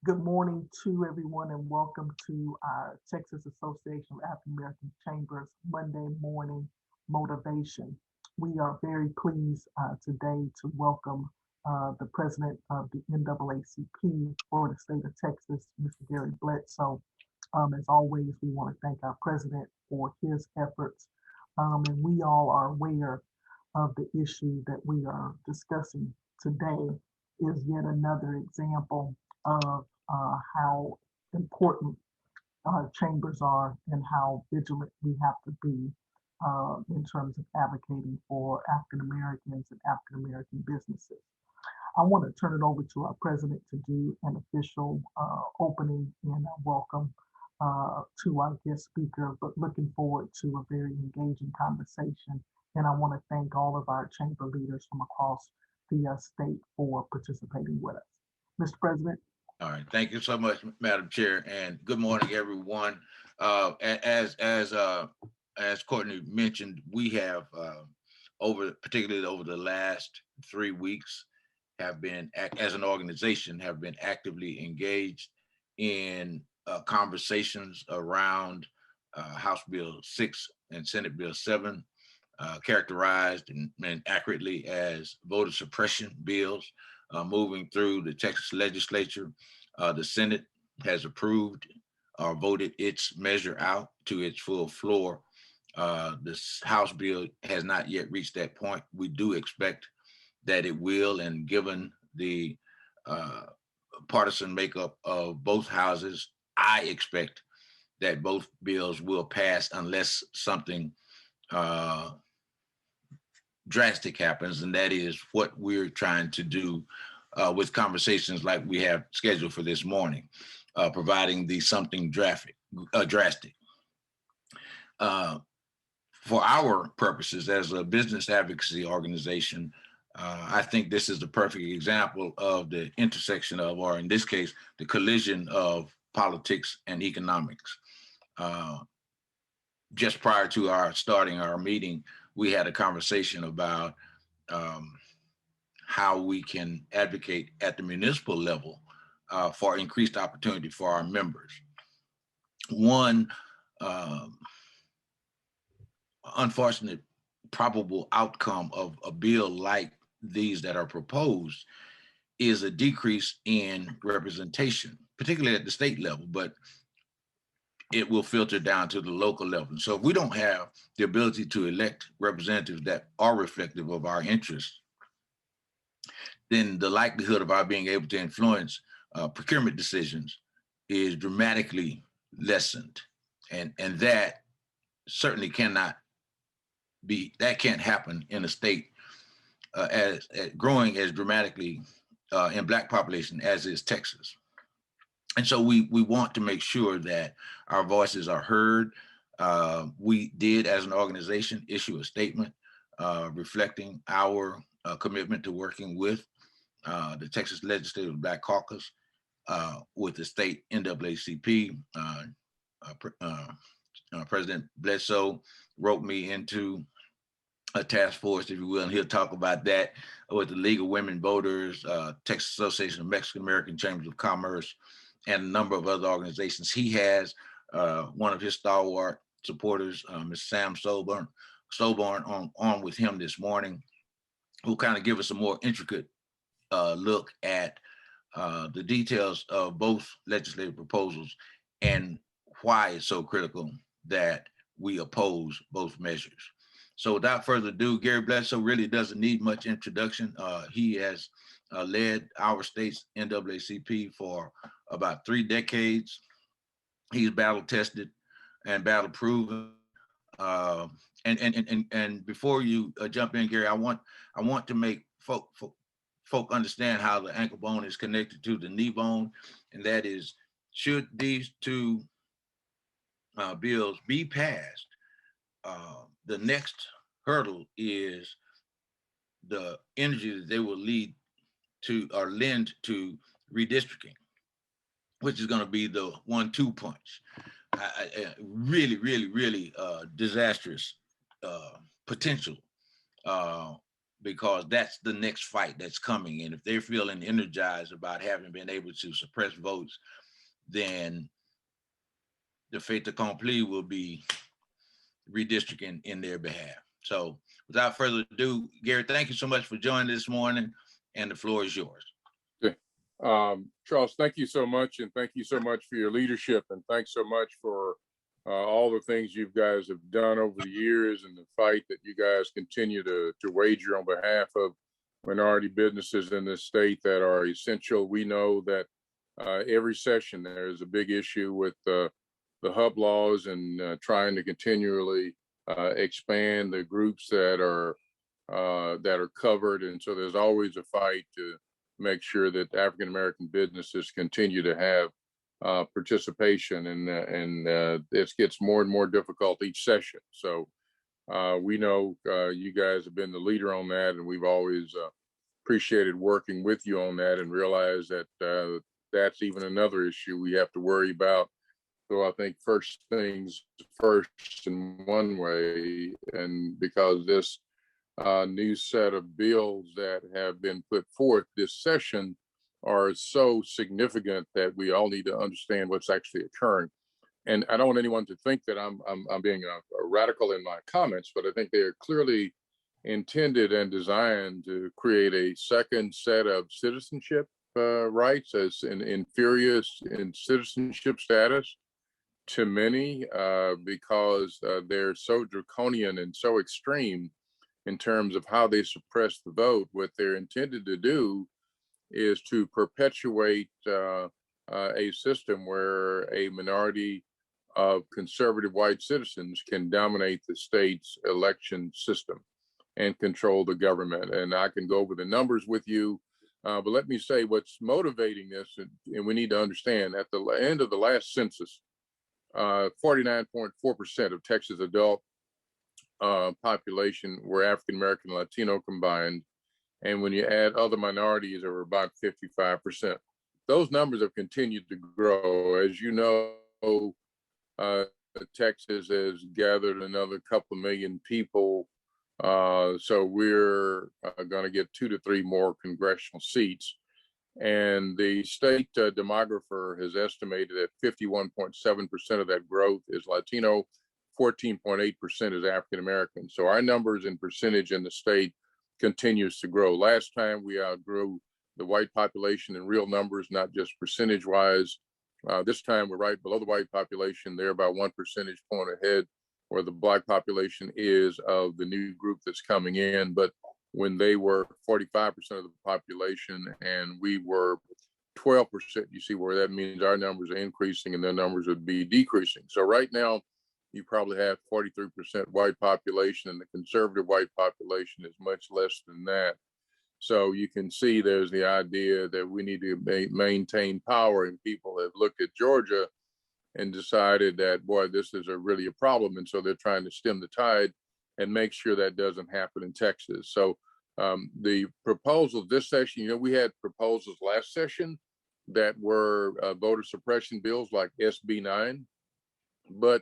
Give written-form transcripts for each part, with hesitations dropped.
Good morning to everyone and welcome to our Texas Association of African American Chambers Monday morning motivation. We are very pleased today to welcome the president of the NAACP for the state of Texas, Mr. Gary Bledsoe. As always, we want to thank our president for his efforts. And we all are aware of the issue that we are discussing today is yet another example of how important chambers are and how vigilant we have to be in terms of advocating for African Americans and African American businesses. I want to turn it over to our president to do an official opening and welcome to our guest speaker, but looking forward to a very engaging conversation. And I want to thank all of our chamber leaders from across the state for participating with us. Mr. President. All right, thank you so much, Madam Chair, and good morning, everyone. As Courtney mentioned, we have particularly over the last 3 weeks, have been as an organization have been actively engaged in conversations around House Bill 6 and Senate Bill 7, characterized and accurately as voter suppression bills moving through the Texas legislature. The Senate has approved or voted its measure out to its full floor. This House bill has not yet reached that point. We do expect that it will, and given the partisan makeup of both houses, I expect that both bills will pass unless something drastic happens, and that is what we're trying to do with conversations like we have scheduled for this morning, providing the something drastic. For our purposes as a business advocacy organization, I think this is the perfect example of the intersection of, or in this case, the collision of politics and economics. Just prior to our starting our meeting, we had a conversation about how we can advocate at the municipal level for increased opportunity for our members. One unfortunate probable outcome of a bill like these that are proposed is a decrease in representation, particularly at the state level, but it will filter down to the local level. So if we don't have the ability to elect representatives that are reflective of our interests, then the likelihood of our being able to influence procurement decisions is dramatically lessened. And that certainly can't happen in a state as growing as dramatically in Black population as is Texas. And so we want to make sure that our voices are heard. We did, as an organization, issue a statement reflecting our commitment to working with the Texas Legislative Black Caucus, with the state NAACP. President Bledsoe wrote me into a task force, if you will, and he'll talk about that with the League of Women Voters, Texas Association of Mexican American Chambers of Commerce, and a number of other organizations. He has one of his stalwart supporters, Ms. Sam Soborn, on with him this morning, who'll kind of give us a more intricate look at the details of both legislative proposals and why it's so critical that we oppose both measures. So without further ado, Gary Bledsoe really doesn't need much introduction. He has led our state's NAACP for about 3 decades. He's battle tested and battle proven. And before you jump in, Gary, I want to make folk understand how the ankle bone is connected to the knee bone, and that is, should these two bills be passed, the next hurdle is the energy that they will lead to or lend to redistricting, which is going to be the 1-2 punch. Really disastrous potential because that's the next fight that's coming. And if they're feeling energized about having been able to suppress votes, then the fait accompli will be redistricting in their behalf. So without further ado, Gary, thank you so much for joining this morning, and the floor is yours. Okay. Charles, thank you so much, and thank you so much for your leadership, and thanks so much for all the things you guys have done over the years and the fight that you guys continue to wager on behalf of minority businesses in this state that are essential. We know that every session there is a big issue with the hub laws and trying to continually expand the groups that are covered, and so there's always a fight to make sure that African American businesses continue to have participation, and it gets more and more difficult each session. So we know you guys have been the leader on that, and we've always appreciated working with you on that, and realize that that's even another issue we have to worry about. So I think first things first in one way, and because this new set of bills that have been put forth this session are so significant that we all need to understand what's actually occurring. And I don't want anyone to think that I'm being a radical in my comments, but I think they are clearly intended and designed to create a second set of citizenship rights as inferior in citizenship status to many because they're so draconian and so extreme in terms of how they suppress the vote. What they're intended to do is to perpetuate a system where a minority of conservative white citizens can dominate the state's election system and control the government. And I can go over the numbers with you, but let me say what's motivating this, and we need to understand at the end of the last census, 49.4% of Texas adult population were African American and Latino combined. And when you add other minorities, they were about 55%. Those numbers have continued to grow. As you know, Texas has gathered another couple million people. So we're going to get 2 to 3 more congressional seats. And the state demographer has estimated that 51.7% of that growth is Latino, 14.8% is African American. So our numbers in percentage in the state continues to grow. Last time we outgrew the white population in real numbers, not just percentage wise. This time we're right below the white population. They're about 1 percentage point ahead where the black population is of the new group that's coming in. But when they were 45% of the population and we were 12%, you see where that means our numbers are increasing and their numbers would be decreasing. So right now, you probably have 43% white population, and the conservative white population is much less than that. So you can see there's the idea that we need to maintain power, and people have looked at Georgia and decided that, boy, this is really a problem. And so they're trying to stem the tide and make sure that doesn't happen in Texas. So the proposals this session, we had proposals last session that were voter suppression bills like SB 9, but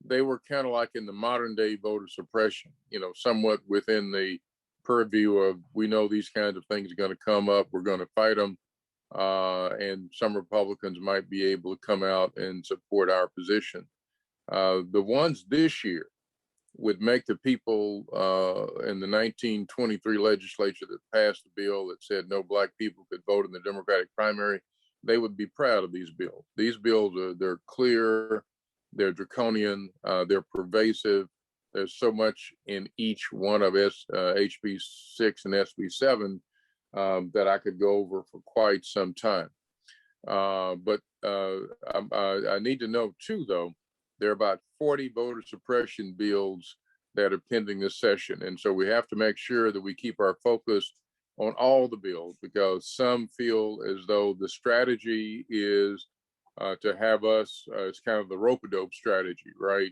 they were kind of like in the modern day voter suppression, somewhat within the purview of, we know these kinds of things are going to come up, we're going to fight them. And some Republicans might be able to come out and support our position. The ones this year would make the people in the 1923 legislature that passed the bill that said no black people could vote in the Democratic primary, they would be proud of these bills. These bills they're clear, they're draconian, they're pervasive. There's so much in each one of HB 6 and SB 7 that I could go over for quite some time. But I need to know too, though, there are about 40 voter suppression bills that are pending this session. And so we have to make sure that we keep our focus on all the bills, because some feel as though the strategy is to have us, it's kind of the rope-a-dope strategy, right?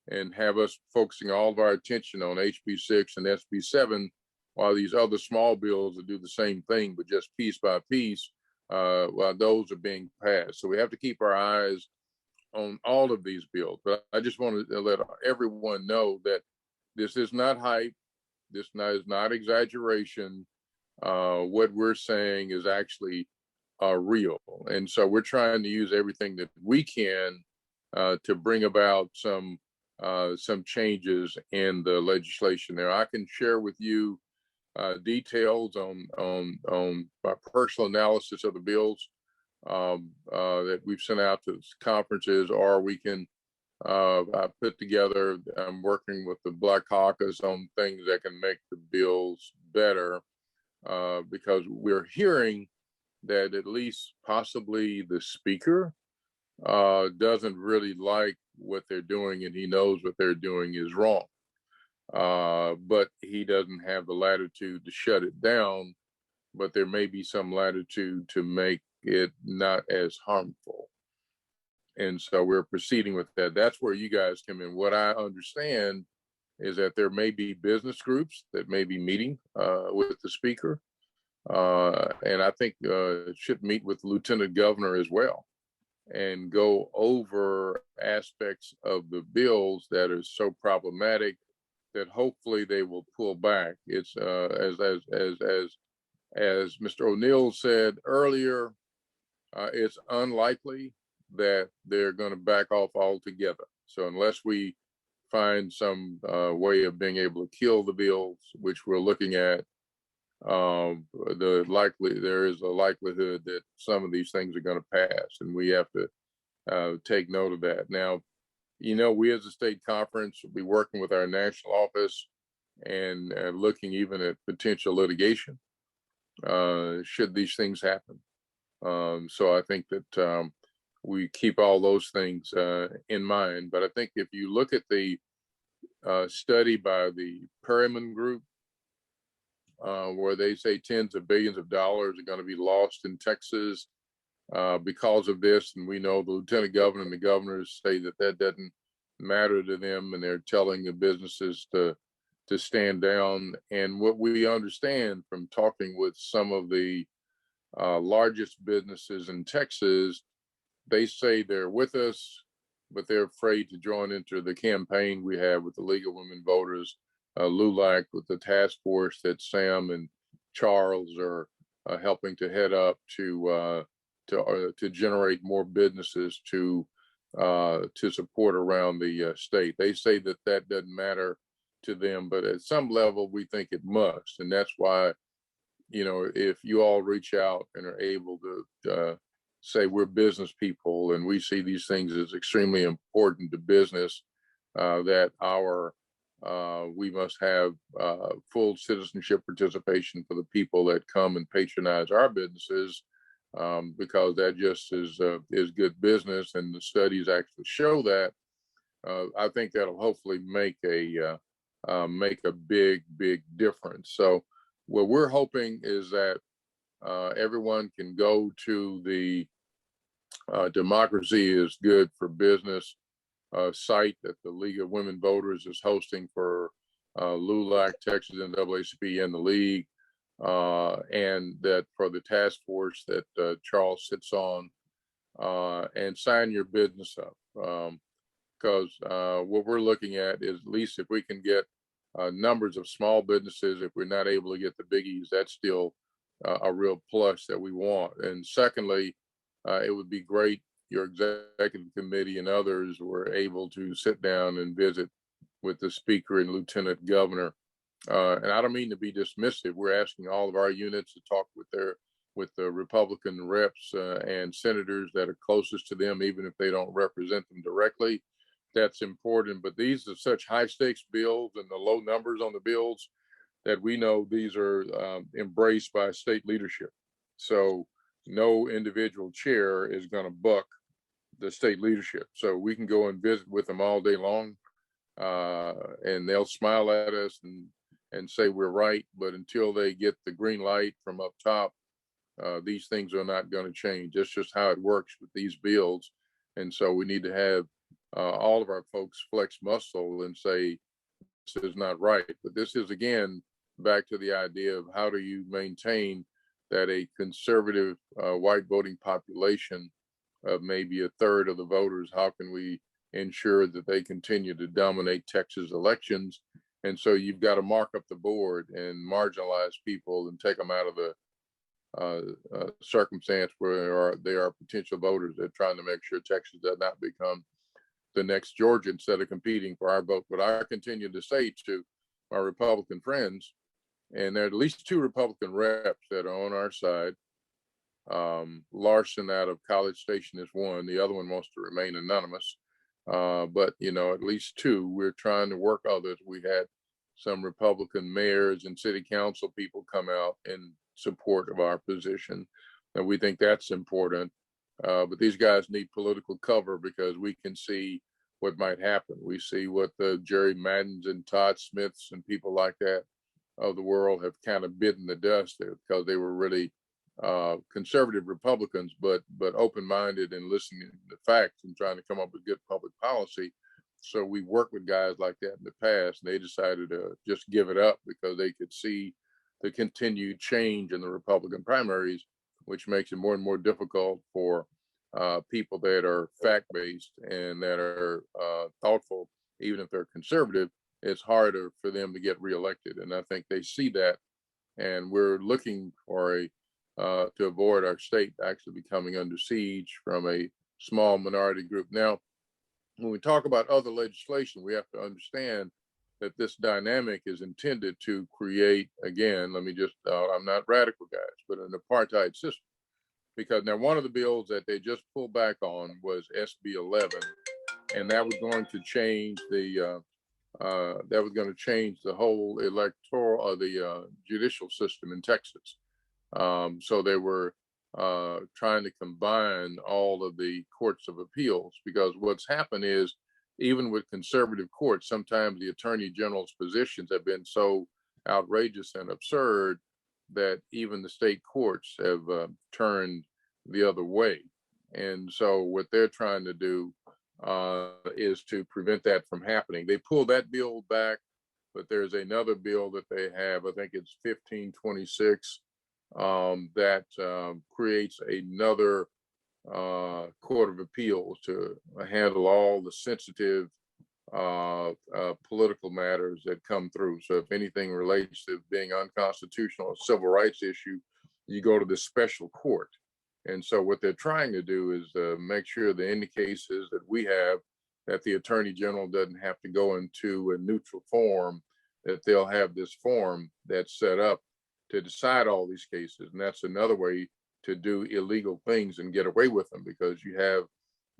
And have us focusing all of our attention on HB 6 and SB 7, while these other small bills that do the same thing, but just piece by piece, while those are being passed. So we have to keep our eyes on all of these bills. But I just want to let everyone know that this is not hype. This is not exaggeration. What we're saying is actually real. And so we're trying to use everything that we can to bring about some changes in the legislation. Now, I can share with you details on my personal analysis of the bills that we've sent out to conferences, or we can I put together. I'm working with the Black Caucus on things that can make the bills better because we're hearing that at least possibly the speaker doesn't really like what they're doing, and he knows what they're doing is wrong. But he doesn't have the latitude to shut it down, but there may be some latitude to make it not as harmful. And so we're proceeding with that. That's where you guys come in. What I understand is that there may be business groups that may be meeting with the speaker. And I think should meet with the lieutenant governor as well and go over aspects of the bills that are so problematic that hopefully they will pull back. It's as Mr. O'Neill said earlier, it's unlikely that they're going to back off altogether. So unless we find some way of being able to kill the bills, which we're looking at, there is a likelihood that some of these things are going to pass, and we have to take note of that. Now, you know, we as a state conference will be working with our national office and looking even at potential litigation should these things happen. So I think that we keep all those things in mind. But I think if you look at the study by the Perriman Group, where they say tens of billions of dollars are going to be lost in Texas because of this, and we know the lieutenant governor and the governors say that that doesn't matter to them, and they're telling the businesses to stand down. And what we understand from talking with some of the largest businesses in Texas, they say they're with us, but they're afraid to join into the campaign we have with the League of Women Voters, LULAC, with the task force that Sam and Charles are helping to head up to generate more businesses to support around the state. They say that that doesn't matter to them, but at some level we think it must, and that's why, you know, if you all reach out and are able to say we're business people and we see these things as extremely important to business, that we must have full citizenship participation for the people that come and patronize our businesses, because that just is good business, and the studies actually show that. I think that'll hopefully make a big difference. So what we're hoping is that everyone can go to the Democracy is Good for Business site that the League of Women Voters is hosting for LULAC, Texas NAACP, and the League, and that for the task force that Charles sits on, and sign your business up. Because what we're looking at is, at least if we can get numbers of small businesses, if we're not able to get the biggies, that's still a real plus that we want. And secondly, it would be great your executive committee and others were able to sit down and visit with the speaker and lieutenant governor. And I don't mean to be dismissive. We're asking all of our units to talk with the Republican reps and senators that are closest to them, even if they don't represent them directly. That's important. But these are such high stakes bills, and the low numbers on the bills, that we know these are embraced by state leadership. So no individual chair is going to buck the state leadership. So we can go and visit with them all day long, and they'll smile at us and say we're right. But until they get the green light from up top, these things are not going to change. That's just how it works with these bills. And so we need to have all of our folks flex muscle and say, this is not right. But this is, again, back to the idea of how do you maintain that a conservative white voting population of maybe a third of the voters, how can we ensure that they continue to dominate Texas elections And so you've got to mark up the board and marginalize people and take them out of the circumstance where they are potential voters. They're trying to make sure Texas does not become the next Georgia instead of competing for our vote. But I continue to say to my Republican friends, and there are at least 2 Republican reps that are on our side. Larson out of College Station is one. The other one wants to remain anonymous. But, at least 2. We're trying to work others. We had some Republican mayors and city council people come out in support of our position. And we think that's important. But these guys need political cover because we can see what might happen. We see what the Jerry Maddens and Todd Smiths and people like that of the world have kind of bitten the dust there because they were really conservative Republicans, but open-minded and listening to the facts and trying to come up with good public policy. So we worked with guys like that in the past, and they decided to just give it up because they could see the continued change in the Republican primaries, which makes it more and more difficult for people that are fact-based and that are thoughtful, even if they're conservative. It's harder for them to get reelected, and I think they see that. And we're looking for to avoid our state actually becoming under siege from a small minority group. Now, when we talk about other legislation, we have to understand that this dynamic is intended to create, again, let me just, I'm not radical, guys, but an apartheid system. Because now one of the bills that they just pulled back on was SB 11, and that was going to change the whole electoral or the judicial system in Texas. So they were trying to combine all of the courts of appeals, because what's happened is, even with conservative courts, sometimes the attorney general's positions have been so outrageous and absurd that even the state courts have turned the other way. And so what they're trying to do is to prevent that from happening. They pulled that bill back, but there's another bill that they have, I think it's 1526, that creates another Court of Appeals to handle all the sensitive political matters that come through. So if anything relates to being unconstitutional, a civil rights issue, you go to the special court. And so what they're trying to do is make sure that in the cases that we have, that the attorney general doesn't have to go into a neutral forum, that they'll have this forum that's set up to decide all these cases. And that's another way to do illegal things and get away with them, because you have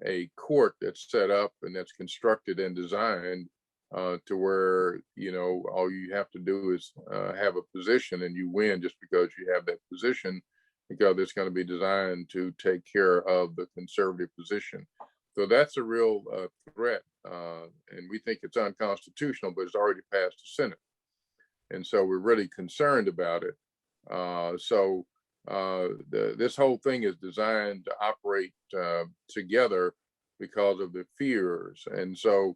a court that's set up and that's constructed and designed to where, all you have to do is have a position and you win just because you have that position, because it's going to be designed to take care of the conservative position. So that's a real threat. And we think it's unconstitutional, but it's already passed the Senate. And so we're really concerned about it. This whole thing is designed to operate together because of the fears. And so,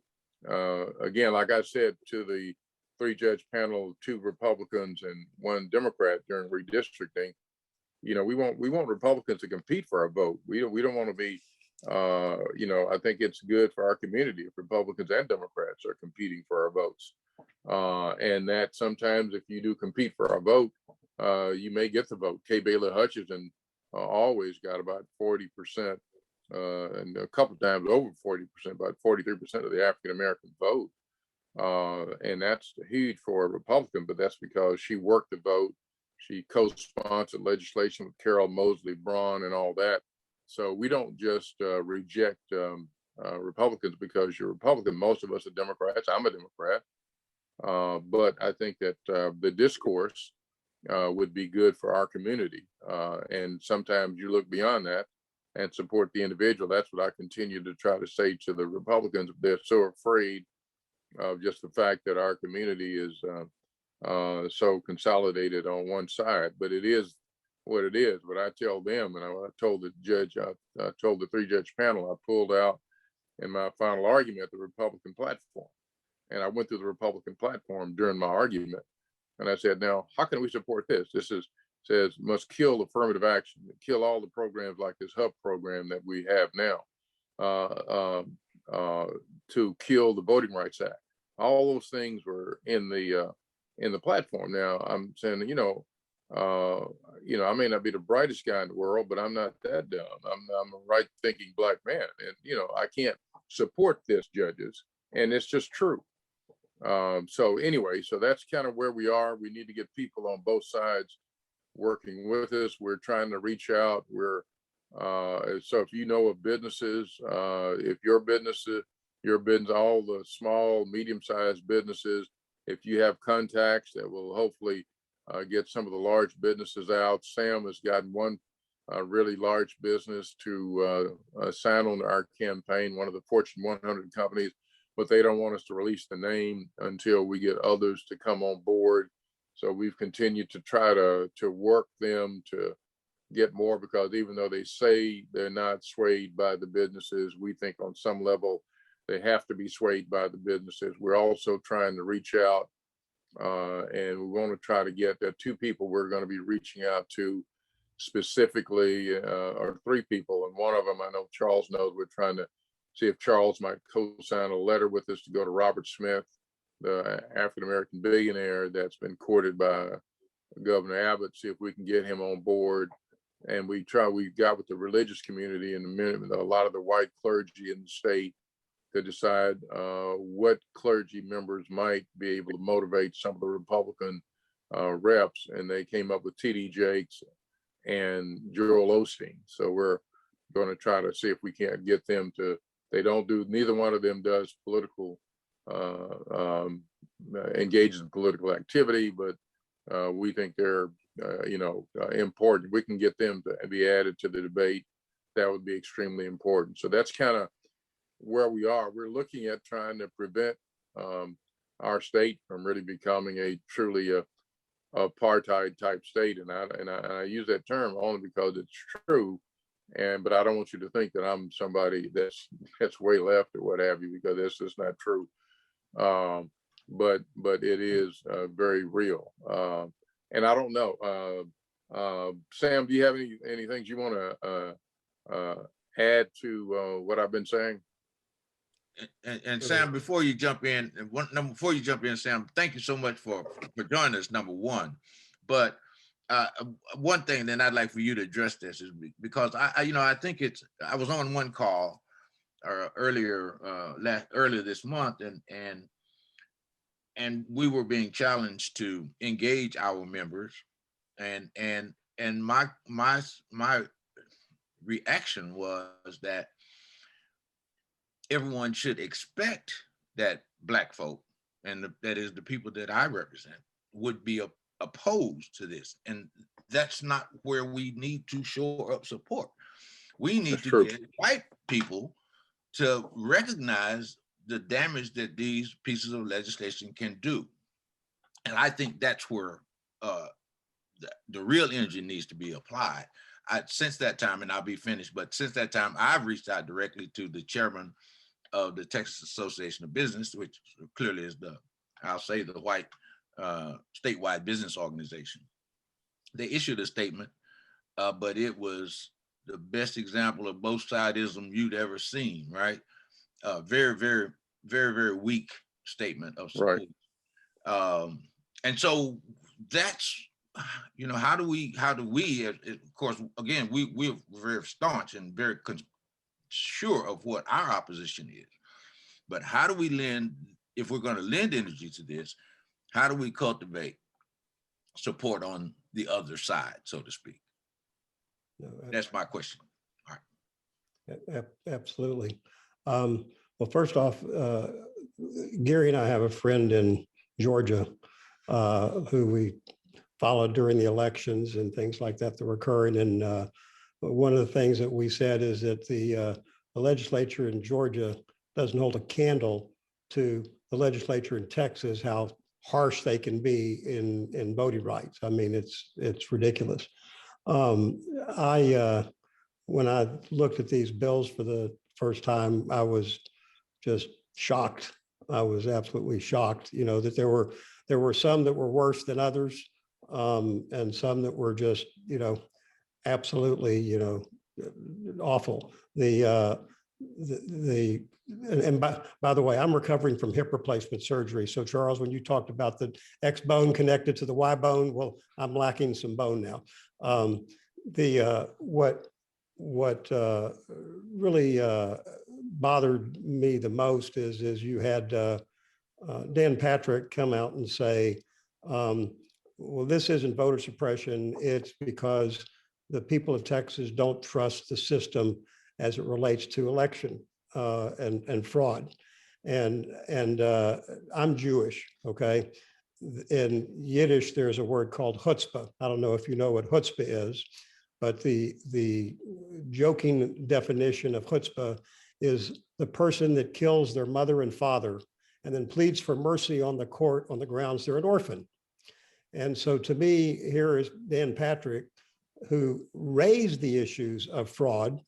again, like I said to the 3-judge panel, 2 Republicans and 1 Democrat during redistricting, we want Republicans to compete for our vote. We don't want to be, I think it's good for our community if Republicans and Democrats are competing for our votes. And that sometimes if you do compete for our vote, you may get the vote. Kay Bailey Hutchinson always got about 40%, and a couple of times over 40%, about 43% of the African-American vote. And that's huge for a Republican, but that's because she worked the vote. She co-sponsored legislation with Carol Mosley Braun and all that. So we don't just reject Republicans because you're Republican. Most of us are Democrats. I'm a Democrat. But I think that the discourse would be good for our community. And sometimes you look beyond that and support the individual. That's what I continue to try to say to the Republicans. They're so afraid of just the fact that our community is so consolidated on one side, but it is what it is. But I tell them, and I told the judge, I told the 3-judge panel, I pulled out in my final argument the Republican platform. And I went through the Republican platform during my argument. And I said, now, how can we support this? This says must kill affirmative action, kill all the programs like this HUB program that we have now, to kill the Voting Rights Act. All those things were in the platform. Now I'm saying, I may not be the brightest guy in the world, but I'm not that dumb. I'm a right thinking black man, and I can't support this, judges, and it's just true. So anyway, so that's kind of where we are. We need to get people on both sides working with us. We're trying to reach out. So if you know of businesses, if your business, all the small, medium-sized businesses, if you have contacts that will hopefully get some of the large businesses out. Sam has gotten one really large business to sign on to our campaign, one of the Fortune 100 companies, but they don't want us to release the name until we get others to come on board. So we've continued to try to work them to get more, because even though they say they're not swayed by the businesses, we think on some level they have to be swayed by the businesses. We're also trying to reach out, and we want to try to get there. Two people we're going to be reaching out to specifically, or three people, and one of them I know Charles knows. We're trying to see if Charles might co-sign a letter with us to go to Robert Smith, the African-American billionaire that's been courted by Governor Abbott, see if we can get him on board. And we got with the religious community and a lot of the white clergy in the state to decide what clergy members might be able to motivate some of the Republican reps. And they came up with T.D. Jakes and Joel Osteen. So we're going to try to see if we can't get them to, neither one of them does political, engages in political activity, but we think they're, important. We can get them to be added to the debate. That would be extremely important. So that's kind of where we are. We're looking at trying to prevent our state from really becoming a truly apartheid type state. And I use that term only because it's true. But I don't want you to think that I'm somebody that's way left or what have you, because that's just not true. But it is very real. And I don't know, Sam, do you have any things you want to add to what I've been saying? And Sam, before you jump in, Sam, thank you so much for joining us, number one. But one thing then I'd like for you to address this is because I think I was on one call earlier this month, and we were being challenged to engage our members, and my reaction was that everyone should expect that Black folk, and that is the people that I represent, would be opposed to this. And that's not where we need to shore up support. We need to get white people to recognize the damage that these pieces of legislation can do. And I think that's where the real energy needs to be applied. Since that time, and I'll be finished, but since that time, I've reached out directly to the chairman of the Texas Association of Business, which clearly is the white statewide business organization. They issued a statement, but it was the best example of both sidism you'd ever seen, right? Very, very, very, very weak statement of support. Right. And so that's, how do we, of course, again, we're very staunch and very sure of what our opposition is, but how do we if we're going to lend energy to this, how do we cultivate support on the other side, so to speak? That's my question. All right. Absolutely. Well, first off, Gary and I have a friend in Georgia who we followed during the elections and things like that were occurring. And one of the things that we said is that the legislature in Georgia doesn't hold a candle to the legislature in Texas, how harsh they can be in voting rights. I mean, it's ridiculous. When I looked at these bills for the first time, I was just shocked. I was absolutely shocked, that there were some that were worse than others, and some that were just, absolutely, awful. and by the way, I'm recovering from hip replacement surgery. So Charles, when you talked about the X bone connected to the Y bone, well, I'm lacking some bone now. What really bothered me the most is you had Dan Patrick come out and say, well, this isn't voter suppression. It's because the people of Texas don't trust the system as it relates to election and fraud. And I'm Jewish, okay? In Yiddish, there's a word called chutzpah. I don't know if you know what chutzpah is, but the joking definition of chutzpah is the person that kills their mother and father and then pleads for mercy on the court on the grounds they're an orphan. And so to me, here is Dan Patrick, who raised the issues of fraud,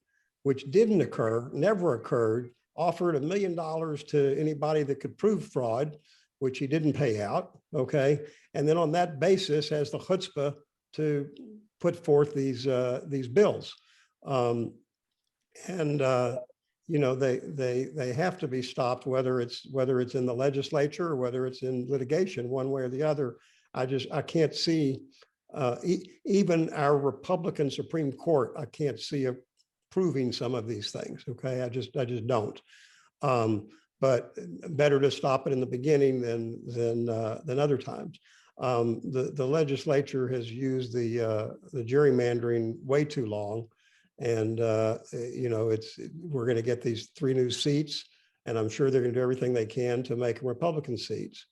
which didn't occur, never occurred, offered $1 million to anybody that could prove fraud, which he didn't pay out, okay? And then on that basis has the chutzpah to put forth these bills. You know, they have to be stopped, whether it's in the legislature or whether it's in litigation, one way or the other. I can't see even our Republican Supreme Court. I can't see approving some of these things. Okay, I just don't. But better to stop it in the beginning than other times. The legislature has used the gerrymandering way too long, and you know, we're going to get these 3 new seats, and I'm sure they're going to do everything they can to make them Republican seats.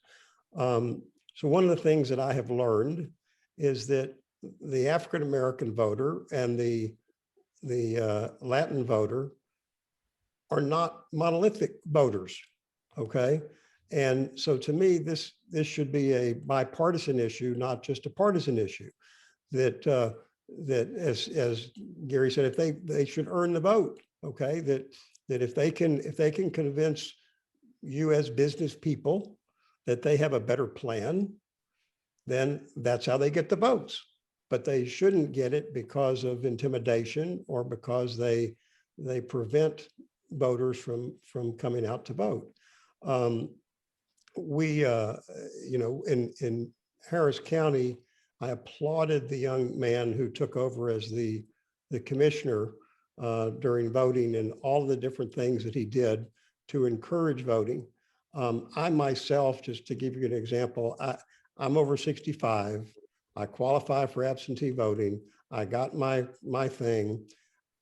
So one of the things that I have learned is that the African American voter and the Latin voter are not monolithic voters, okay? And so to me, this should be a bipartisan issue, not just a partisan issue. That as Gary said, if they should earn the vote, okay? That if they can convince you as business people that they have a better plan, then that's how they get the votes. But they shouldn't get it because of intimidation or because they prevent voters from coming out to vote. You know, in Harris County, I applauded the young man who took over as the commissioner during voting and all the different things that he did to encourage voting. I myself, just to give you an example, I'm over 65. I qualify for absentee voting. I got my thing.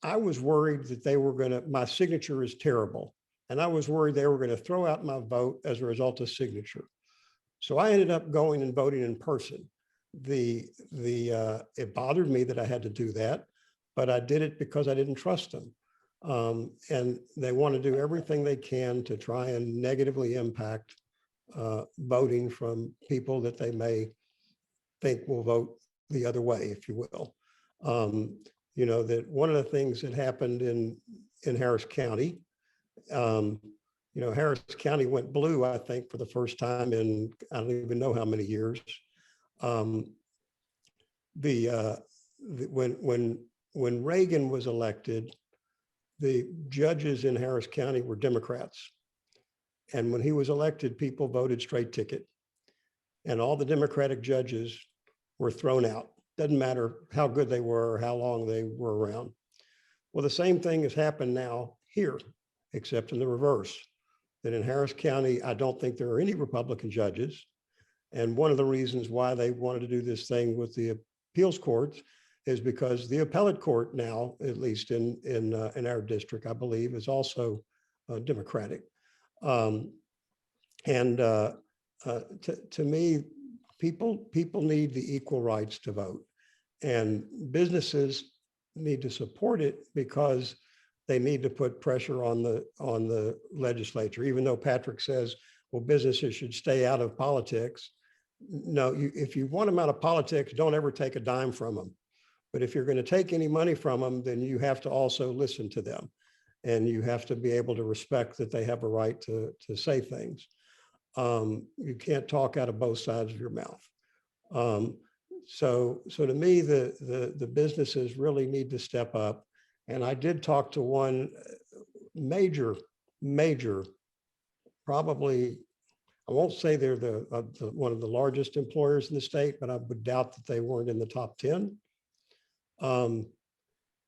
I was worried that my signature is terrible. And I was worried they were going to throw out my vote as a result of signature. So I ended up going and voting in person. It bothered me that I had to do that, but I did it because I didn't trust them. And they want to do everything they can to try and negatively impact voting from people that they may think will vote the other way, if you will. You know, that one of the things that happened in Harris County, you know, Harris County went blue, I think, for the first time in, I don't even know how many years. When Reagan was elected, the judges in Harris County were Democrats. And when he was elected, people voted straight ticket. And all the Democratic judges were thrown out. Doesn't matter how good they were or how long they were around. Well, the same thing has happened now here, except in the reverse. That in Harris County, I don't think there are any Republican judges. And one of the reasons why they wanted to do this thing with the appeals courts is because the appellate court now, at least in our district, I believe, is also Democratic. To me, people need the equal rights to vote, and businesses need to support it because they need to put pressure on the legislature. Even though Patrick says, well, businesses should stay out of politics. No, if you want them out of politics, don't ever take a dime from them. But if you're going to take any money from them, then you have to also listen to them, and you have to be able to respect that they have a right to say things. You can't talk out of both sides of your mouth. So to me, the businesses really need to step up. And I did talk to one major, probably, I won't say they're one of the largest employers in the state, but I would doubt that they weren't in the top 10. And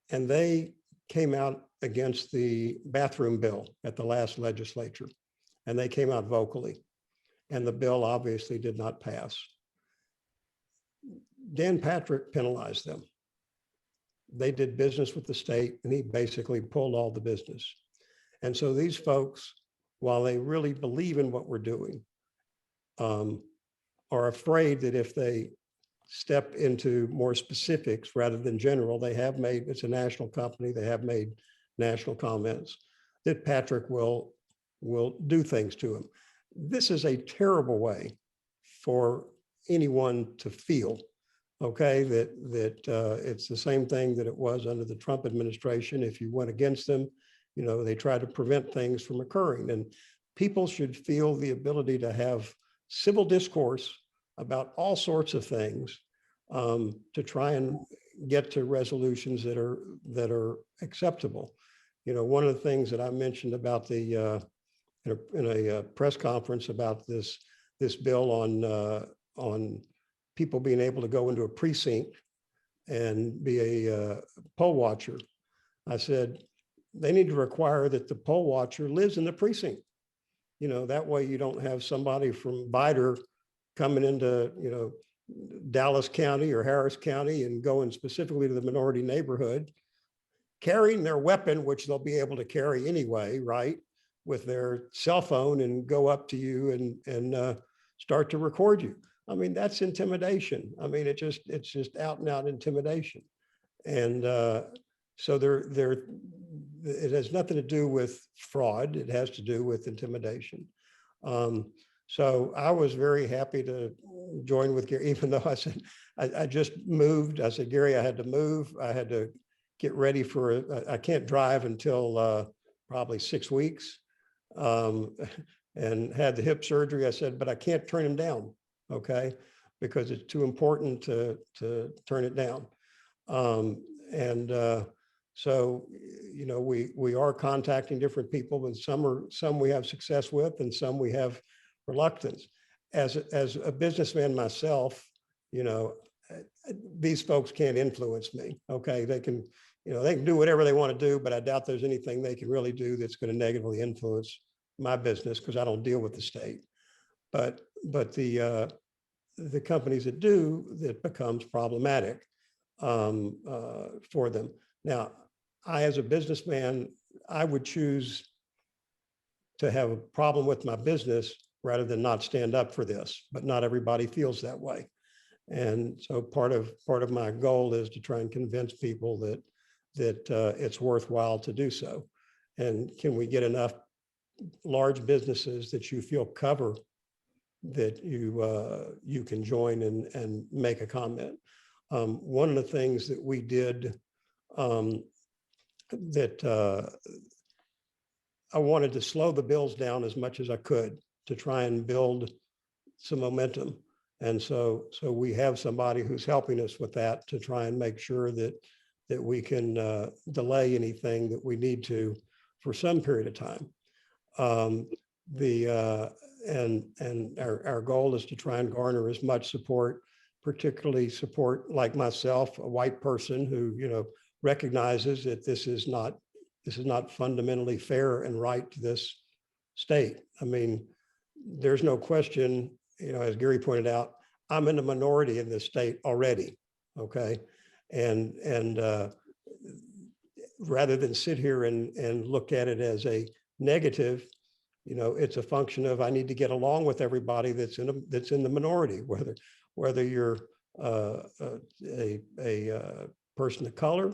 they came out against the bathroom bill at the last legislature, and they came out vocally, and the bill obviously did not pass. Dan Patrick penalized them. They did business with the state, and he basically pulled all the business. And so these folks, while they really believe in what we're doing, are afraid that if they step into more specifics rather than general, they have made, it's a national company, they have made national comments, that Patrick will do things to him. This is a terrible way for anyone to feel, okay, that it's the same thing that it was under the Trump administration. If you went against them, you know, they tried to prevent things from occurring. And people should feel the ability to have civil discourse about all sorts of things to try and get to resolutions that are acceptable. You know, one of the things that I mentioned about the in a press conference about this bill on people being able to go into a precinct and be a poll watcher, I said they need to require that the poll watcher lives in the precinct. You know, that way you don't have somebody from Vidor coming into, you know, Dallas County or Harris County and going specifically to the minority neighborhood, carrying their weapon, which they'll be able to carry anyway, right, with their cell phone, and go up to you and start to record you. I mean, that's intimidation. I mean, it's just out and out intimidation. And so it has nothing to do with fraud. It has to do with intimidation. So I was very happy to join with Gary, even though I said, I just moved. I said, Gary, I had to move. I had to get ready for, I can't drive until probably 6 weeks, and had the hip surgery. I said, but I can't turn him down, okay? Because it's too important to turn it down. So, you know, we are contacting different people, and some we have success with, and some we have reluctance. As a businessman myself, you know, these folks can't influence me. Okay, they can do whatever they want to do, but I doubt there's anything they can really do that's going to negatively influence my business, because I don't deal with the state. But the companies that do, that becomes problematic for them. Now, I, as a businessman, I would choose to have a problem with my business rather than not stand up for this, but not everybody feels that way. And so part of my goal is to try and convince people that it's worthwhile to do so. And can we get enough large businesses that you feel cover that you can join and make a comment? One of the things that we did that I wanted to slow the bills down as much as I could to try and build some momentum. And so we have somebody who's helping us with that, to try and make sure that we can delay anything that we need to for some period of time. And our goal is to try and garner as much support, particularly support like myself, a white person who, you know, recognizes that this is not fundamentally fair and right to this state. I mean, there's no question, you know, as Gary pointed out, I'm in the minority in this state already, okay? And rather than sit here and look at it as a negative, you know, it's a function of, I need to get along with everybody that's in the minority, whether you're a person of color,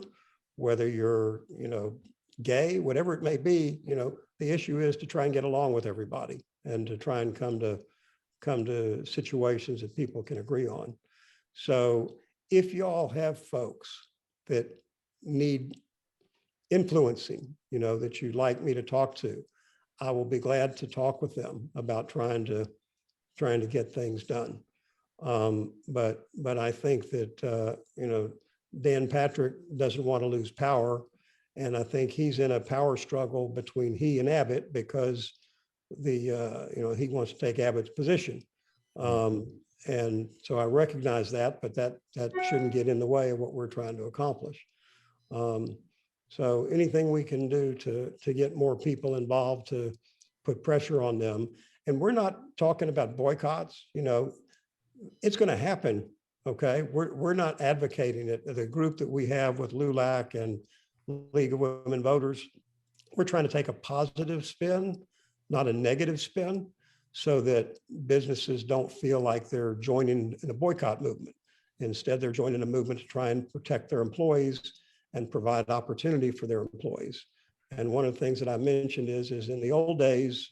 whether you're, you know, gay, whatever it may be. You know, the issue is to try and get along with everybody and to try and come to situations that people can agree on. So if y'all have folks that need influencing, you know, that you'd like me to talk to, I will be glad to talk with them about trying to get things done. But I think that, you know, Dan Patrick doesn't want to lose power, And I think he's in a power struggle between he and Abbott because he wants to take Abbott's position. And so I recognize that, but that shouldn't get in the way of what we're trying to accomplish. So anything we can do to get more people involved, to put pressure on them. And we're not talking about boycotts, it's going to happen. Okay. We're not advocating it. The group that we have with LULAC and League of Women Voters, we're trying to take a positive spin, not a negative spin, so that businesses don't feel like they're joining in a boycott movement. Instead, they're joining a movement to try and protect their employees and provide opportunity for their employees. And one of the things that I mentioned is in the old days,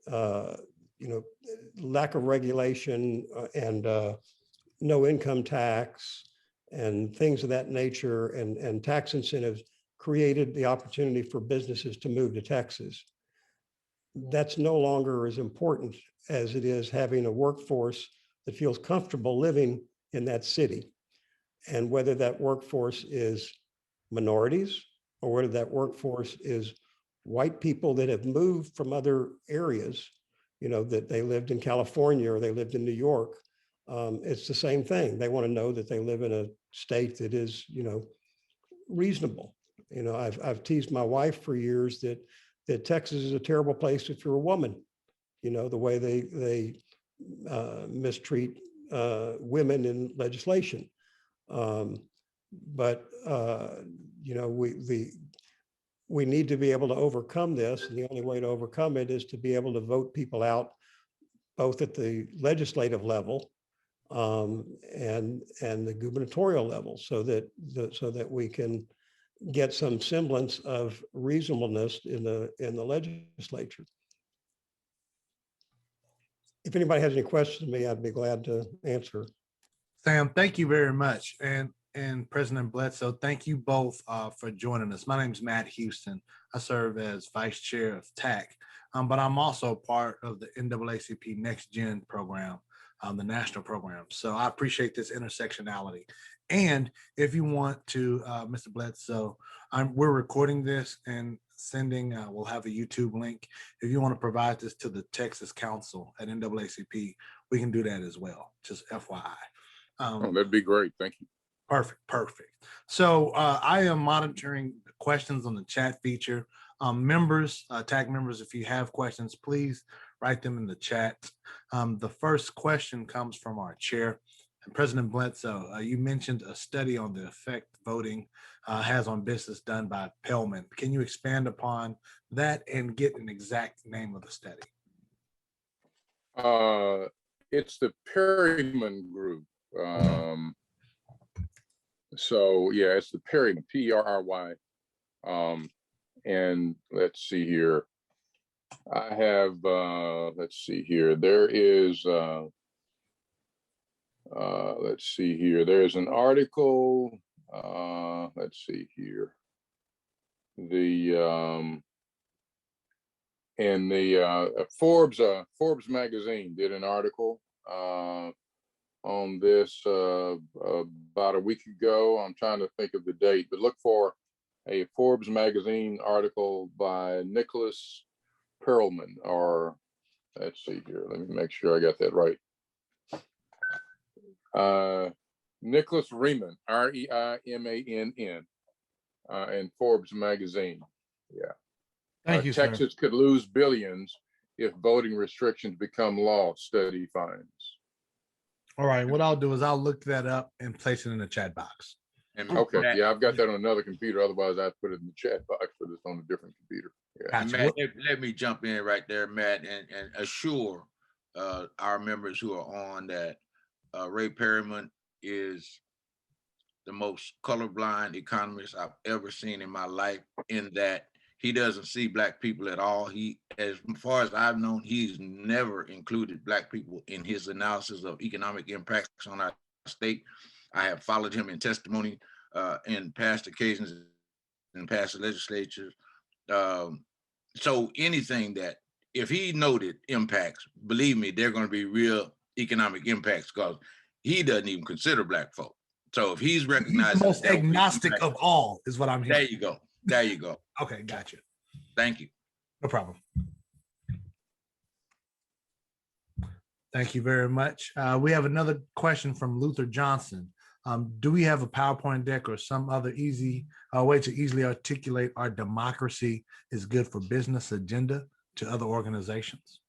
lack of regulation and no income tax and things of that nature and tax incentives created the opportunity for businesses to move to Texas. That's no longer as important as it is having a workforce that feels comfortable living in that city. And whether that workforce is minorities or whether that workforce is white people that have moved from other areas, that they lived in California or they lived in New York, it's the same thing. They want to know that they live in a state that is, reasonable. I've teased my wife for years that Texas is a terrible place if you're a woman, the way they mistreat women in legislation. But we need to be able to overcome this. And the only way to overcome it is to be able to vote people out, both at the legislative level and the gubernatorial level, so that we can get some semblance of reasonableness in the legislature. If anybody has any questions to me, I'd be glad to answer. Sam, thank you very much. And President Bledsoe, thank you both for joining us. My name is Matt Houston. I serve as Vice Chair of TAC, but I'm also part of the NAACP Next Gen program, the national program. So I appreciate this intersectionality. And if you want to, Mr. Bledsoe, we're recording this and sending, we'll have a YouTube link. If you want to provide this to the Texas Council at NAACP, we can do that as well, just FYI. That'd be great. Thank you. Perfect. So I am monitoring the questions on the chat feature. Members, TAC members, if you have questions, please write them in the chat. The first question comes from our chair. And President Bledsoe, you mentioned a study on the effect voting has on business done by Pellman. Can you expand upon that and get an exact name of the study? It's the Perryman Group. So yeah, it's the Perryman, P-E-R-R-Y. And let's see here. I have, let's see here. There is, let's see here. There's an article, let's see here. And the Forbes magazine did an article on this about a week ago. I'm trying to think of the date, but look for a Forbes magazine article by Nicholas Perlman, or let's see here. Let me make sure I got that right. Nicholas Riemann, R-E-I-M-A-N-N, in Forbes magazine. Yeah. Thank you, Texas sir. could lose billions if voting restrictions become law, study finds. All right, what I'll do is I'll look that up and place it in the chat box. And Okay, Matt, yeah, I've got that on another computer. Otherwise, I'd put it in the chat box for this on a different computer. Yeah. Gotcha. Matt, let me jump in right there, Matt, and assure our members who are on that Ray Perryman is the most colorblind economist I've ever seen in my life, in that he doesn't see Black people at all. He, as far as I've known, he's never included Black people in his analysis of economic impacts on our state. I have followed him in testimony in past occasions in past legislatures. So anything that, if he noted impacts, believe me, they're going to be real economic impacts, because he doesn't even consider Black folk. So if he's recognized, He's the most agnostic of all, is what I'm hearing. There you go. There you go. Okay, gotcha. Thank you. No problem. Thank you very much. We have another question from Luther Johnson. Do we have a PowerPoint deck or some other easy way to easily articulate our democracy is good for business agenda to other organizations?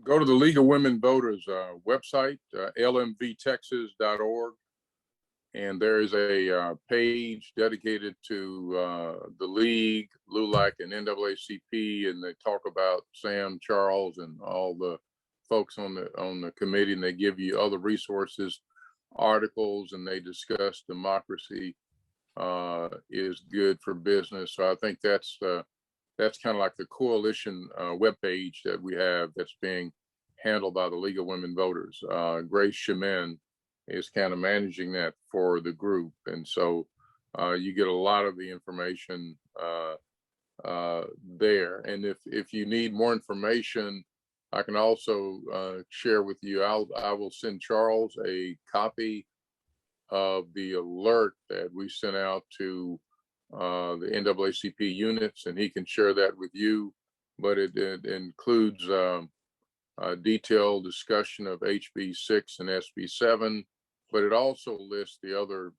Go to the League of Women Voters website, lmvtexas.org. And there is a page dedicated to the league, LULAC, and NAACP, and they talk about Sam, Charles, and all the folks on the committee, and they give you other resources, articles, and they discuss democracy is good for business. So I think that's kind of like the coalition webpage that we have that's being handled by the League of Women Voters. Grace Shemin is kind of managing that for the group. And so you get a lot of the information there. And if you need more information, I can also share with you, I will send Charles a copy of the alert that we sent out to the NAACP units, and he can share that with you. But it includes a detailed discussion of HB 6 and SB 7, but it also lists the other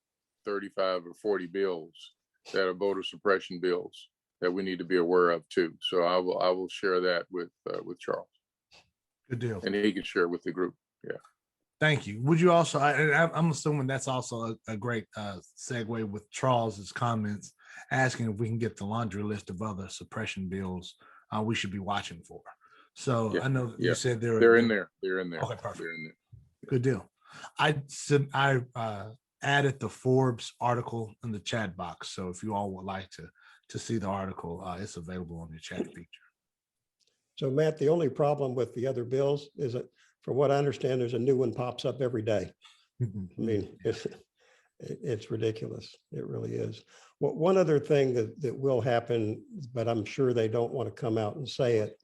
35 or 40 bills that are voter suppression bills that we need to be aware of too. So I will share that with Charles. Good deal. And he can share it with the group. Yeah. Thank you. Would you also, I'm assuming that's also a great segue with Charles's comments, asking if we can get the laundry list of other suppression bills we should be watching for. So yeah, I know you said they're in there. They're in there. Okay, perfect. They're in there. Yeah. Good deal. I added the Forbes article in the chat box. So if you all would like to see the article, it's available on your chat feature. So Matt, the only problem with the other bills is that, from what I understand, there's a new one pops up every day. I mean, it's ridiculous. It really is. Well, one other thing that will happen, but I'm sure they don't want to come out and say it,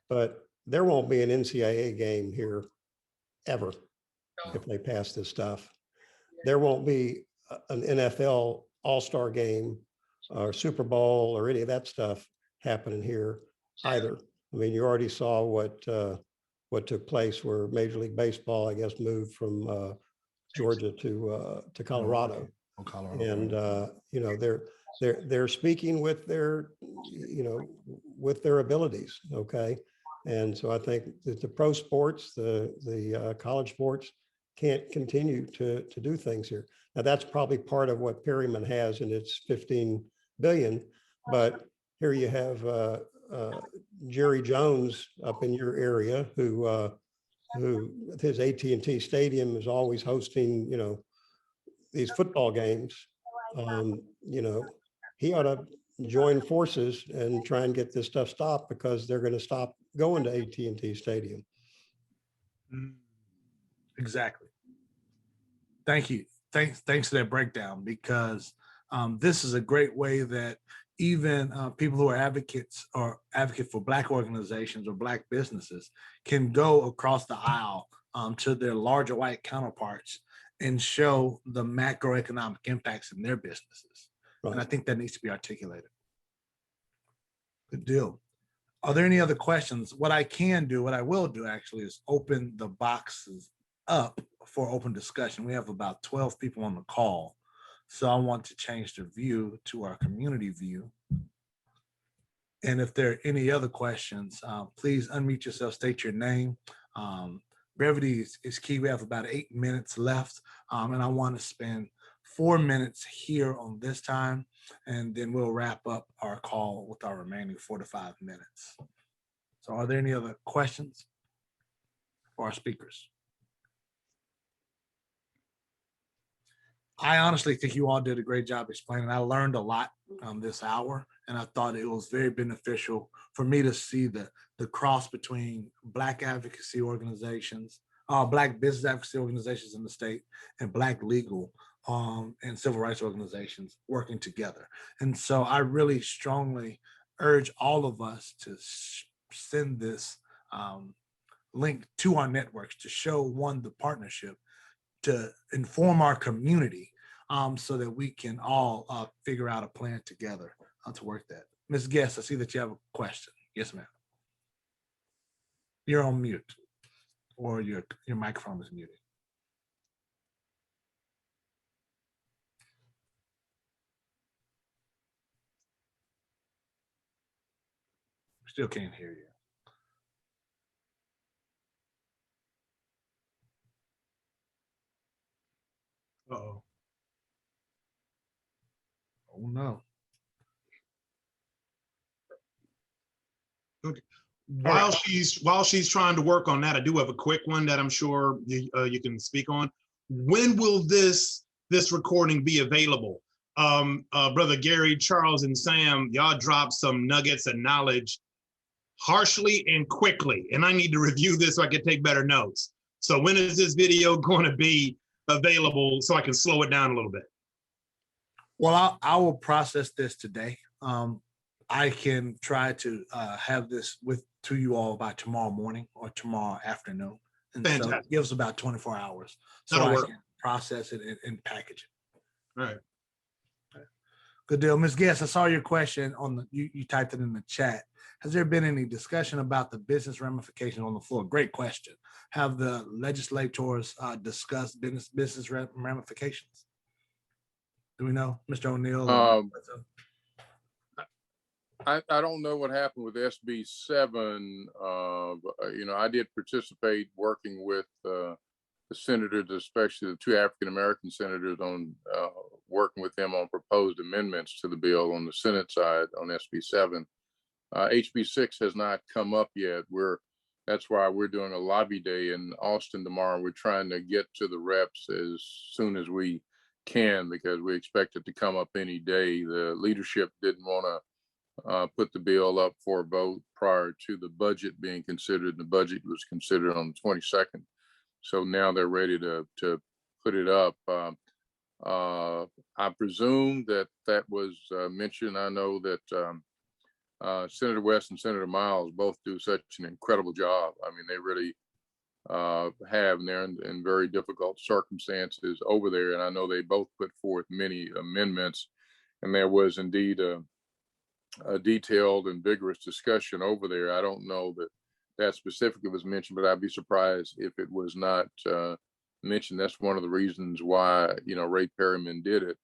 but there won't be an NCAA game here ever if they pass this stuff. There won't be an NFL All-Star game or Super Bowl or any of that stuff happening here either. I mean, you already saw what took place where Major League Baseball, I guess, moved from Georgia to Colorado. And you know, they're speaking with their, you know, with their abilities. Okay, and so I think that the pro sports, the college sports, can't continue to do things here. Now that's probably part of what Perryman has in its 15 billion, but here you have Jerry Jones up in your area who his AT&T Stadium is always hosting, you know, these football games. You know, he ought to join forces and try and get this stuff stopped, because they're going to stop going to AT&T Stadium. Exactly. Thank you. Thanks for that breakdown, because this is a great way that even people who are advocates or advocate for Black organizations or Black businesses can go across the aisle to their larger white counterparts and show the macroeconomic impacts in their businesses. Right. And I think that needs to be articulated. Good deal. Are there any other questions? What I will do actually is open the boxes up for open discussion. We have about 12 people on the call. So I want to change the view to our community view. And if there are any other questions, please unmute yourself, state your name. Brevity is key. We have about 8 minutes left. And I want to spend 4 minutes here on this time, and then we'll wrap up our call with our remaining 4 to 5 minutes. So are there any other questions for our speakers? I honestly think you all did a great job explaining. I learned a lot this hour, and I thought it was very beneficial for me to see the cross between Black advocacy organizations, Black business advocacy organizations in the state, and Black legal and civil rights organizations working together. And so I really strongly urge all of us to send this link to our networks to show, one, the partnership, to inform our community so that we can all figure out a plan together to work that. Ms. Guest, I see that you have a question. Yes, ma'am. You're on mute, or your microphone is muted. Still can't hear you. Uh-oh. Oh no. Okay. While she's trying to work on that, I do have a quick one that I'm sure you can speak on. When will this recording be available? Brother Gary, Charles, and Sam, y'all dropped some nuggets of knowledge harshly and quickly, and I need to review this so I can take better notes. So when is this video going to be available so I can slow it down a little bit? Well, I will process this today. I can try to have this to you all by tomorrow morning or tomorrow afternoon. And Fantastic. so it gives about 24 hours. So That'll I work. can process it and package it. All right. Good deal. Ms. Guest, I saw your question you typed it in the chat. Has there been any discussion about the business ramifications on the floor? Great question. Have the legislators discussed business ramifications? Do we know, Mr. O'Neill? I don't know what happened with SB 7. I did participate working with the senators, especially the two African-American senators, on working with them on proposed amendments to the bill on the Senate side on SB 7. HB 6 has not come up yet. That's why we're doing a lobby day in Austin tomorrow. We're trying to get to the reps as soon as we can because we expect it to come up any day. The leadership didn't want to put the bill up for a vote prior to the budget being considered. The budget was considered on the 22nd. So now they're ready to put it up. I presume that was mentioned. I know that Senator West and Senator Miles both do such an incredible job. I mean, they really have, and they're in very difficult circumstances over there. And I know they both put forth many amendments, and there was indeed a detailed and vigorous discussion over there. I don't know that specifically was mentioned, but I'd be surprised if it was not mentioned. That's one of the reasons why Ray Perryman did it,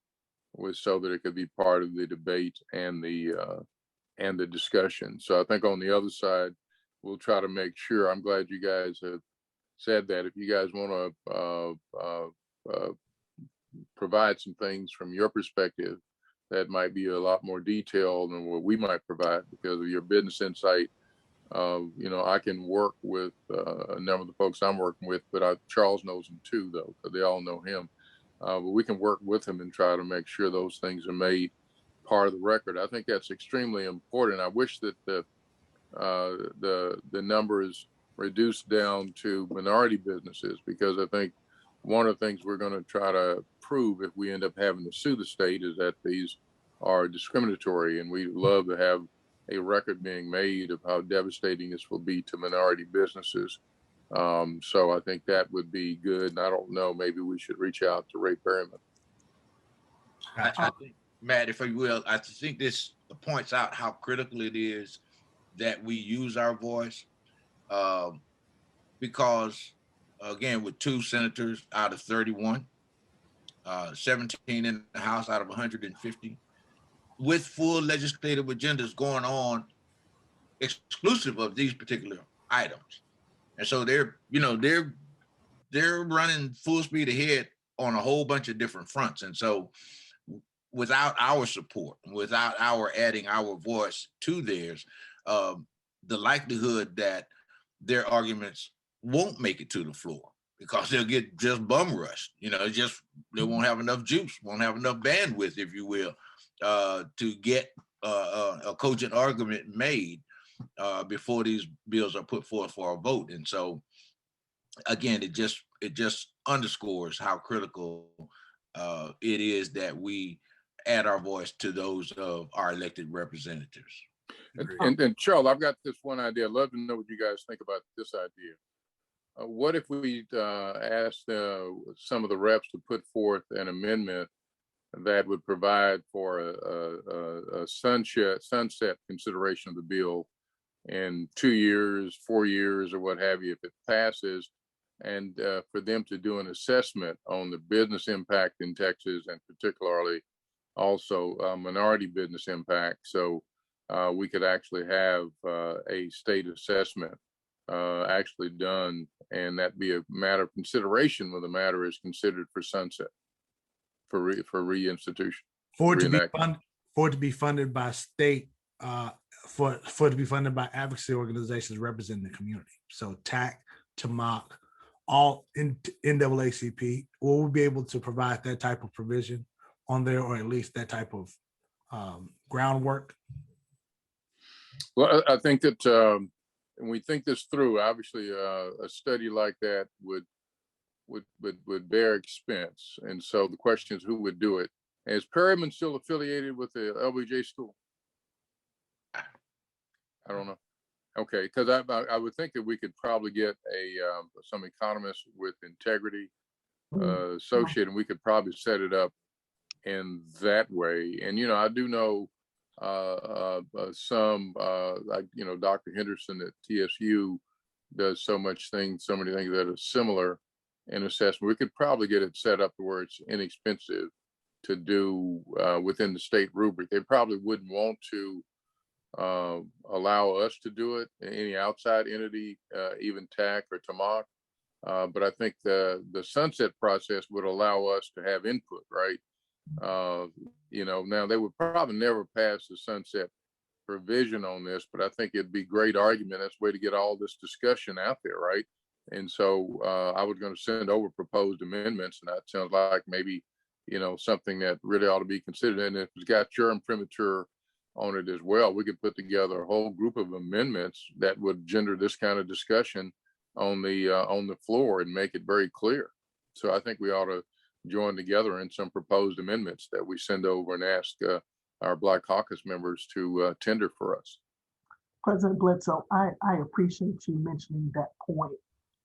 was so that it could be part of the debate and the discussion. So I think on the other side, we'll try to make sure. I'm glad you guys have said that. If you guys want to provide some things from your perspective that might be a lot more detailed than what we might provide because of your business insight. I can work with a number of the folks I'm working with, but Charles knows them too, though, because they all know him. But we can work with him and try to make sure those things are made part of the record. I think that's extremely important. I wish that the number is reduced down to minority businesses, because I think one of the things we're going to try to prove if we end up having to sue the state is that these are discriminatory, and we'd love to have a record being made of how devastating this will be to minority businesses. So I think that would be good. And I don't know, maybe we should reach out to Ray Perryman. I think, Matt, if you will, I think this points out how critical it is that we use our voice, because, again, with 2 senators out of 31, 17 in the House out of 150, with full legislative agendas going on exclusive of these particular items. And so they're running full speed ahead on a whole bunch of different fronts. And so without our support, without our adding our voice to theirs, the likelihood that their arguments won't make it to the floor because they'll get just bum rushed. They won't have enough juice, won't have enough bandwidth, if you will, to get a cogent argument made before these bills are put forth for a vote. And so, again, it just underscores how critical it is that we add our voice to those of our elected representatives. And Charles, I've got this one idea. I'd love to know what you guys think about this idea. What if we asked some of the reps to put forth an amendment that would provide for a sunset consideration of the bill in 2 years, 4 years, or what have you, if it passes, and for them to do an assessment on the business impact in Texas, and particularly also minority business impact. So we could actually have a state assessment actually done, and that be a matter of consideration when the matter is considered for sunset, for reinstitution. For it to be funded by state, for it to be funded by advocacy organizations representing the community. So TAC, TMOC, all in NAACP, will we be able to provide that type of provision on there, or at least that type of groundwork? Well, I think that when we think this through, obviously a study like that would bear expense. And so the question is, who would do it? And is Perryman still affiliated with the LBJ school? I don't know. Okay, because I would think that we could probably get some economists with integrity associated, and we could probably set it up in that way. And I do know some, like Dr. Henderson at TSU does so many things that are similar in assessment. We could probably get it set up to where it's inexpensive to do within the state rubric. They probably wouldn't want to allow us to do it, any outside entity, even TAC or TMOC. But I think the sunset process would allow us to have input, right? Now they would probably never pass the sunset provision on this, but I think it'd be great argument. That's a way to get all this discussion out there, right? And so I was going to send over proposed amendments, and that sounds like maybe something that really ought to be considered. And if it's got germ premature on it as well, we could put together a whole group of amendments that would gender this kind of discussion on the floor and make it very clear. So I think we ought to join together in some proposed amendments that we send over and ask our Black Caucus members to tender for us. President Bledsoe, I appreciate you mentioning that point.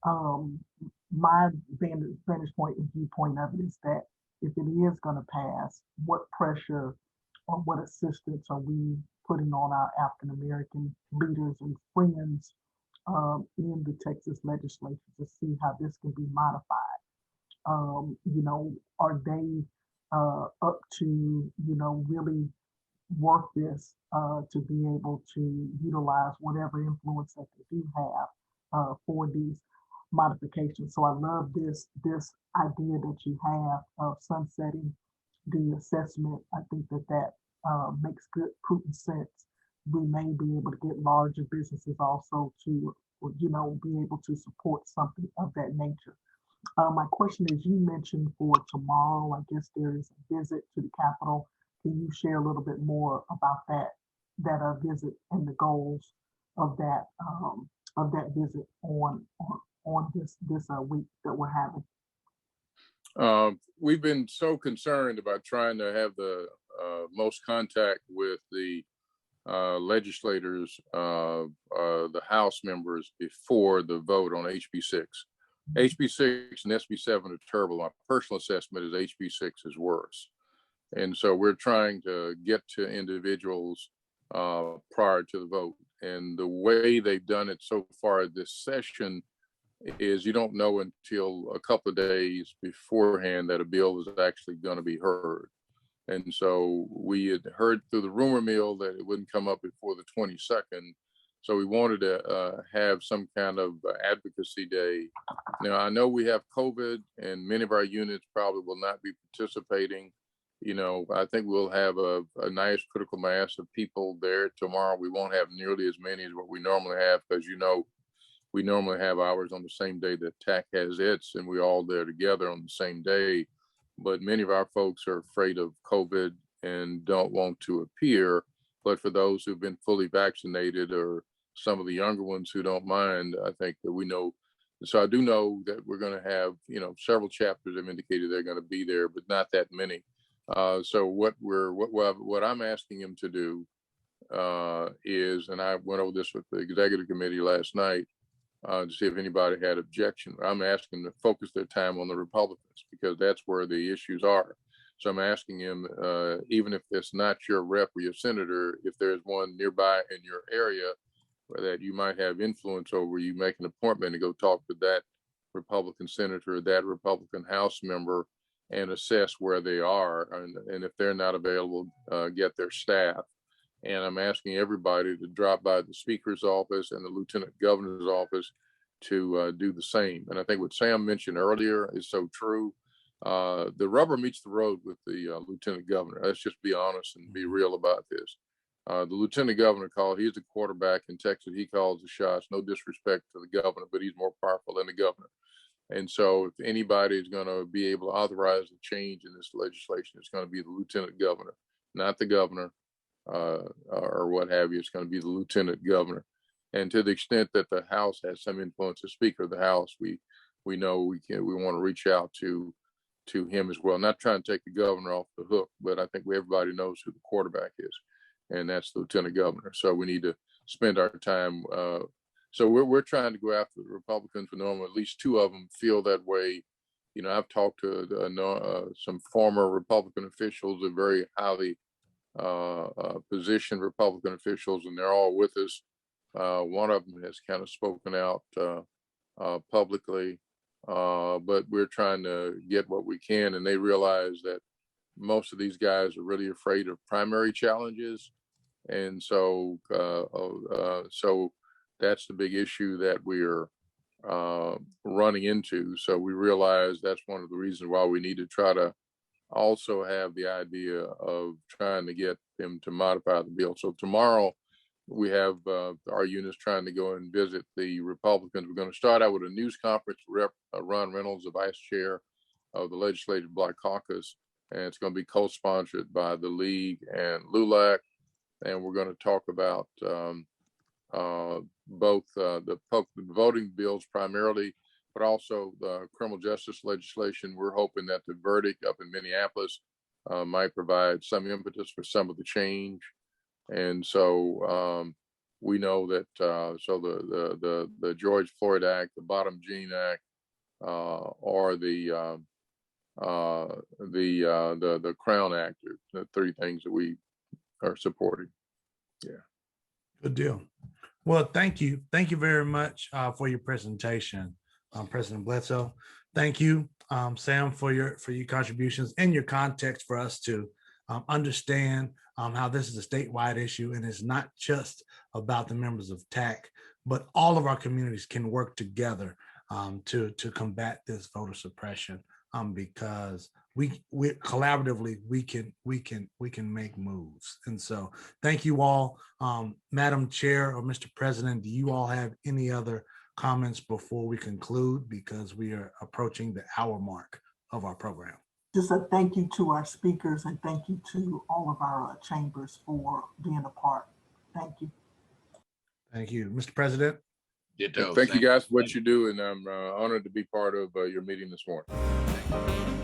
My vantage point and viewpoint of it is that if it is going to pass, what pressure or what assistance are we putting on our African American leaders and friends in the Texas legislature to see how this can be modified? Are they up to, really work this to be able to utilize whatever influence that they do have for these modifications? So I love this idea that you have of sunsetting the assessment. I think that makes good, prudent sense. We may be able to get larger businesses also to, be able to support something of that nature. My question is, you mentioned for tomorrow, I guess there is a visit to the Capitol. Can you share a little bit more about that visit and the goals of that visit on this week that we're having? We've been so concerned about trying to have the most contact with the legislators, the House members, before the vote on HB6. HB6 and SB7 are terrible. My personal assessment is HB6 is worse. And so we're trying to get to individuals prior to the vote. And the way they've done it so far this session is you don't know until a couple of days beforehand that a bill is actually going to be heard. And so we had heard through the rumor mill that it wouldn't come up before the 22nd. So we wanted to have some kind of advocacy day. Now, I know we have COVID and many of our units probably will not be participating. I think we'll have a nice critical mass of people there tomorrow. We won't have nearly as many as what we normally have, because we normally have ours on the same day that TAC has its, and we're all there together on the same day. But many of our folks are afraid of COVID and don't want to appear. But for those who've been fully vaccinated, or some of the younger ones who don't mind, I think that we know. So I do know that we're going to have, several chapters have indicated they're going to be there, but not that many. So what I'm asking him to do is, and I went over this with the executive committee last night to see if anybody had objection. I'm asking them to focus their time on the Republicans, because that's where the issues are. So I'm asking him, even if it's not your rep or your senator, if there's one nearby in your area that you might have influence over, you make an appointment to go talk to that Republican senator, that Republican House member, and assess where they are. And if they're not available, get their staff. And I'm asking everybody to drop by the Speaker's office and the Lieutenant Governor's office to do the same. And I think what Sam mentioned earlier is so true. The rubber meets the road with the Lieutenant Governor. Let's just be honest and be real about this. The Lieutenant Governor he's the quarterback in Texas. He calls the shots. No disrespect to the governor, but he's more powerful than the governor. And so if anybody is going to be able to authorize the change in this legislation, it's going to be the Lieutenant Governor, not the governor or what have you. It's going to be the Lieutenant Governor. And to the extent that the House has some influence, the Speaker of the House, we know we want to reach out to him as well. Not trying to take the governor off the hook, but I think everybody knows who the quarterback is, and that's the Lieutenant Governor. So we need to spend our time. So we're trying to go after the Republicans. We know at least two of them feel that way. You know, I've talked to some former Republican officials, and very highly positioned Republican officials, and they're all with us. One of them has kind of spoken out publicly, but we're trying to get what we can, and they realize that most of these guys are really afraid of primary challenges, and so that's the big issue that we're running into. So we realize that's one of the reasons why we need to try to also have the idea of trying to get them to modify the bill. So tomorrow we have our units trying to go and visit the Republicans. We're going to start out with a news conference. Rep Ron Reynolds, the vice chair of the Legislative Black Caucus, and it's going to be co-sponsored by the League and LULAC. And we're going to talk about both the voting bills primarily, but also the criminal justice legislation. We're hoping that the verdict up in Minneapolis might provide some impetus for some of the change. And so we know that so the George Floyd Act, the Bottom Gene Act, or the Crown Act are the three things that we are supporting. Yeah. Good deal. Well, thank you. Thank you very much for your presentation, President Bledsoe. Thank you, Sam, for your contributions and your context for us to understand how this is a statewide issue, and it's not just about the members of TAC, but all of our communities can work together to combat this voter suppression, because we collaboratively we can make moves. And so thank you all. Madam Chair or Mr. President, do you all have any other comments before we conclude, because we are approaching the hour mark of our program? Just a thank you to our speakers, and thank you to all of our chambers for being a part. Thank you. Thank you, Mr. President. Thank you guys for what you do, and I'm honored to be part of your meeting this morning.